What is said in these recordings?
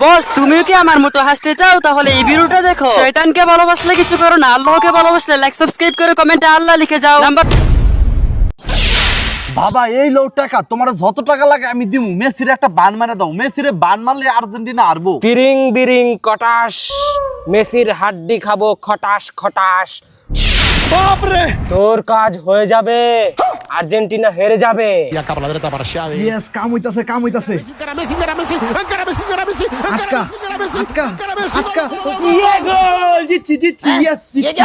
বস তুমিও কি আমার মতো হাসতে চাও? তাহলে এই ভিডিওটা দেখো। শয়তানকে ভালোবাসলে কিছু করো না, আল্লাহকে ভালোবাসলে লাইক সাবস্ক্রাইব করে কমেন্টে আল্লাহ লিখে যাও। নাম্বার বাবা এই লো টাকা, তোমার যত টাকা লাগে আমি দিমু। মেসির একটা বান মারা দাও, মেসিরে বান মারলে আর্জেন্টিনা হারবো। বিরিং বিরিং কটাস, মেসির হাড্ডি খাবো খটাস খটাস। বাপরে, তোর কাজ হয়ে যাবে, আর্জেন্টিনা হেরে যাবে। ইয়েস, কাম হইতাছে কাম হইতাছে। আটকা আটকা আটকা, ইয়ে গোল, জিতছি জিতছি, ইয়েস জিতছি।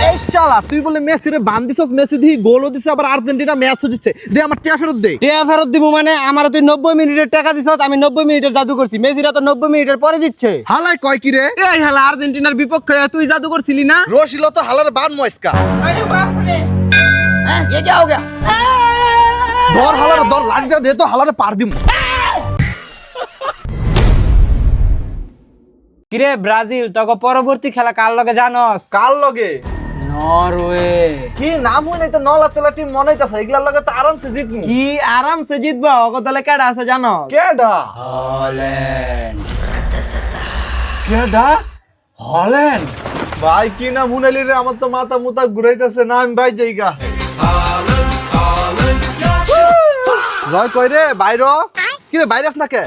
এই শালা তুই বলে মেসিরে বান দিছস, মেসি দি গোলও দিছে, আবার আর্জেন্টিনা ম্যাচও জিতছে। দে আমার টাকা ফেরত দে। টাকা ফেরত দিব মানে? আমার তুই 90 মিনিটের টাকা দিছস, আমি 90 মিনিটের জাদু করছি। মেসিরা তো 90 মিনিটের পরে জিতছে। হালাই কয় কি রে? এই হালা আর্জেন্টিনার বিপক্ষে তুই জাদু করছিলি না? রশিল তো হালার বান মস্কা। ধর হালার ধর, লাঠিটা দে তো, হালারে পার দিমু। কিরে ব্রাজিল, তোকে পরবর্তী খেলা কার লগে জানস? কার লগে? নরওয়ে। কি নাম হই নাই তো, নলা চলা টিম মনে হইতাছে। এগুলার লগে তো আরামসে জিতমু। কি আরামসে জিতবা? ওকে দলে কেডা আছে জানো? কেডা? হল্যান্ড। কেডা? হল্যান্ড। ভাই কি নাম হুনালি রে, আমার তো মাথা মুতা ঘুরাইতেছে না। আমি ভাই জায়গা জয় কই রে বাইর। কি রে বাইরাস না কে?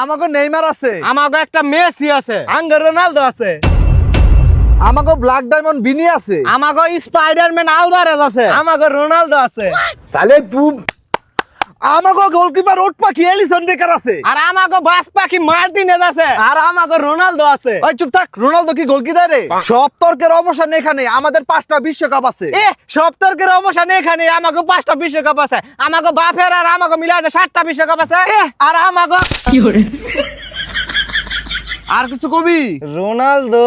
আমাকে নেইমার আছে, আমাকে একটা মেসি আছে, আঙ্গে রোনালদো আছে, আমাকে ব্ল্যাক ডায়মন্ড বিনি আছে, আমাকে স্পাইডারম্যান আলভারেজ আছে, আমাকে রোনালদো আছে। তাহলে তুই আমাকে গোলকিপার ওট পাখি এলিসন বেকার আছে, আর আমাকে বাস পাখি মার্টিনেজ আছে, আর আমাকে রোনালদো আছে। ওই চুপ থাক। রোনালদো কি গোলকিপার রে? সব তর্কের অবসান এখানে। আমাদের 5টা বিশ্বকাপ আছে। এ সব তর্কের অবসান এখানে। আমাকে 5টা বিশ্বকাপ আছে, আমাকে বাপের আর আমাকে মিলাতে 7টা বিশ্বকাপ আছে। আর আমাকে আর কিছু কবি? রোনালদো